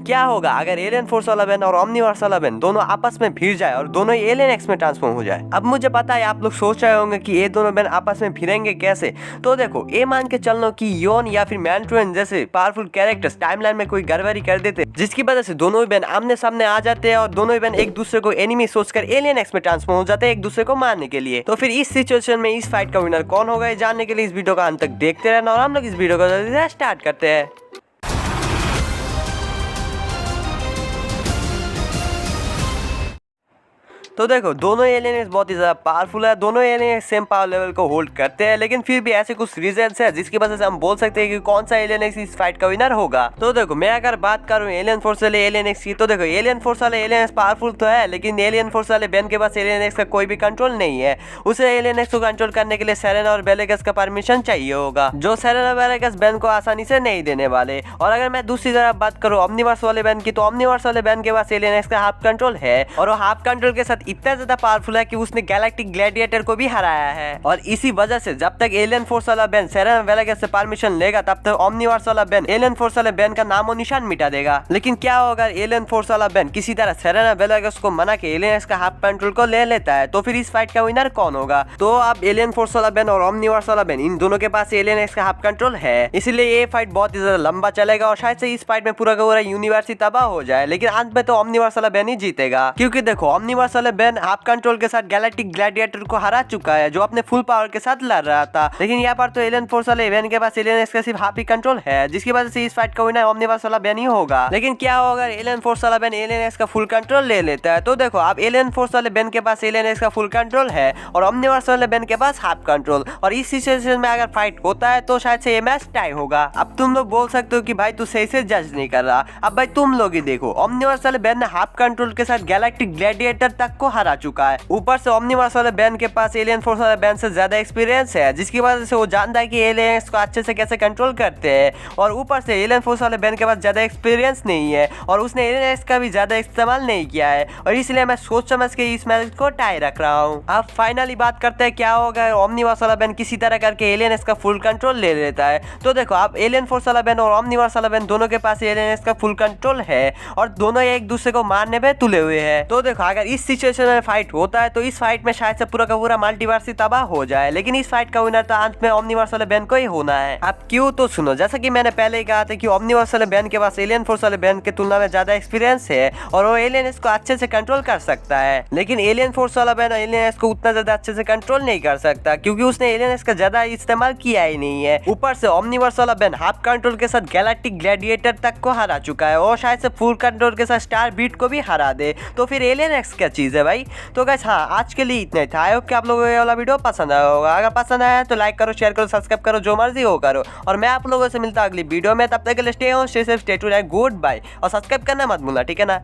क्या होगा अगर एलियन फोर्स वाला बहन और ओमनीवर्स वाला बहन दोनों आपस में भिड़ जाए और दोनों एलियन एक्स में ट्रांसफॉर्म हो जाए। अब मुझे पता है आप लोग सोच रहे होंगे कि ये दोनों बहन आपस में भिड़ेंगे कैसे। तो देखो ये मान के चल लो कि योन या फिर मैंट्रुएन जैसे पावरफुल कैरेक्टर्स टाइमलाइन में कोई गड़बड़ी कर देते, जिसकी वजह से दोनों ही बहन आमने सामने आ जाते हैं और दोनों ही बहन एक दूसरे को एनिमी सोचकर एलियन एक्स में ट्रांसफॉर्म हो जाते हैं एक दूसरे को मारने के लिए। तो फिर इस सिचुएशन में इस फाइट का विनर कौन होगा, जानने के लिए इस वीडियो का अंत तक देखते रहना और हम लोग इस वीडियो को स्टार्ट करते हैं। तो देखो दोनों एलियन बहुत ही ज्यादा पावरफुल है, दोनों एलियन सेम पावर लेवल को होल्ड करते हैं, लेकिन फिर भी ऐसे कुछ रीजंस है जिसकी वजह से हम बोल सकते हैं कि कौन सा एलियन एक्स इस फाइट का विनर होगा। तो देखो मैं अगर बात करूं एलियन फोर्स वाले एलियन एक्स की, तो देखो एलियन फोर्स वाले एलियन एक्स पावरफुल तो है, लेकिन एलियन फोर्स वाले बेन के पास एलियन एक्स का कोई भी कंट्रोल नहीं है। उसे एलियन एक्स को कंट्रोल करने के लिए सेरेना और बेलेगस का परमिशन चाहिए होगा, जो सेरेना बेलेगस बेन को आसानी से नहीं देने वाले। और अगर मैं दूसरी तरफ बात करूं ओमनीवर्स वाले बेन की, तो ओमनीवर्स वाले बेन के पास एलियन एक्स का हाफ कंट्रोल है और वो हाफ कंट्रोल के साथ इतना ज्यादा पावरफुल है कि उसने गैलेक्टिक ग्लैडिएटर को भी हराया है। और इसी वजह से जब तक एलियन फोर्स वाला बेन सेरेना बेलेगस से परमिशन लेगा तब तक ओमनीवर्स वाला बेन एलियन फोर्स वाले बेन का नामो निशान मिटा देगा। लेकिन क्या होगा एलियन फोर्स वाला बेन किसी तरह सेरेना बेलेगस को मना के एलियन एक्स का हाफ कंट्रोल को ले लेता है, तो फिर इस फाइट का विनर कौन होगा। तो अब एलियन फोर्स वाला बेन और ओमनीवर्स वाला बेन इन दोनों के पास एलियन एक्स का हाफ कंट्रोल है, इसीलिए ये फाइट बहुत ही ज्यादा लंबा चलेगा और शायद से इस फाइट में पूरा का पूरा यूनिवर्स ही तबाह हो जाए। लेकिन अंत में तो ओमनीवर्स वाला बेन ही जीतेगा, क्योंकि देखो ओमनीवर्स वाला बेन हाफ कंट्रोल के साथ गैलेक्टिक ग्लैडिएटर को हरा चुका है जो अपने फुल पावर के साथ लड़ रहा था। लेकिन यहाँ पर तो एलियन फोर्स वाले बेन के पास एलियन एक्स का सिर्फ हाफ ही कंट्रोल है, जिसकी वजह से इस फाइट का विनर ओमनीवर्स वाला बेन ही होगा। लेकिन क्या होगा एलियन फोर्स वाला बेन एलियन एक्स का फुल कंट्रोल ले लेता है। तो देखो अब एलियन फोर्स वाले बेन के पास एलियन एक्स का फुल कंट्रोल है और ओमनीवर्स वाले बेन के पास हाफ कंट्रोल, और इस सिचुएशन में अगर फाइट होता है तो शायद से ये मैच टाई होगा। अब तुम लोग बोल सकते हो कि भाई तू सही से जज नहीं कर रहा। अब भाई तुम लोग ही देखो ओमनीवर्स वाले बेन ने हाफ कंट्रोल के साथ गैलेक्टिक ग्लैडिएटर तक को हरा चुका है, ऊपर से ओमनीवर्स वाले बेन के पास एलियन फोर्स वाले बेन से ज्यादा एक्सपीरियंस है, जिसकी वजह से वो जानता है कि एलियंस को अच्छे से कैसे कंट्रोल करते हैं। और ऊपर से एलियन फोर्स वाले बेन के पास ज्यादा एक्सपीरियंस नहीं है और उसने एलियंस का भी ज्यादा इस्तेमाल नहीं किया है, और इसलिए मैं सोच समझ के इस मैच को टाई रख रहा हूँ। अब फाइनली बात करते हैं क्या होगा ओमनीवर्स वाला बेन किसी तरह करके एलियंस का फुल कंट्रोल ले लेता है। तो देखो अब एलियन फोर्स वाला बेन और ओमनीवर्स वाला बेन दोनों के पास एलियंस का फुल कंट्रोल है और दोनों एक दूसरे को मारने पे तुले हुए हैं। तो देखो अगर इस सिचुएशन में फाइट होता है तो इस फाइट में शायद से पूरा का पूरा मल्टीवर्स ही तबाह हो जाए, लेकिन इस फाइट का विनर तो अंत में ओमनीवर्स वाले बेन को ही होना है। अब क्यों, तो सुनो, जैसा कि मैंने पहले ही कहा था कि ओमनीवर्स वाले बेन के पास एलियन फोर्स वाले बेन के तुलना में ज्यादा एक्सपीरियंस है और वो एलियन इसको अच्छे से कंट्रोल कर सकता है। लेकिन एलियन फोर्स वाला बेन एलियन को उतना ज्यादा अच्छे से कंट्रोल नहीं कर सकता, क्योंकि उसने एलियन का ज्यादा इस्तेमाल किया ही नहीं है। ऊपर से ओमनीवर्स वाला बेन हाफ कंट्रोल के साथ गैलेक्टिक ग्लैडिएटर तक को हरा चुका है और शायद से फुल कंट्रोल के साथ स्टार बीट को भी हरा दे, तो फिर एलियन एक्स क्या चीज है भाई। तो गाइस हाँ, आज के लिए इतना ही था। आई होप कि आप लोगों को ये वाला वीडियो पसंद आया होगा। अगर पसंद आया तो लाइक करो, शेयर करो, सब्सक्राइब करो, जो मर्जी हो करो। और मैं आप लोगों से मिलता हूं अगली वीडियो में, तब तक के लिए stay home, stay safe, stay tuned, goodbye. और सब्सक्राइब करना मत भूलना, ठीक है ना।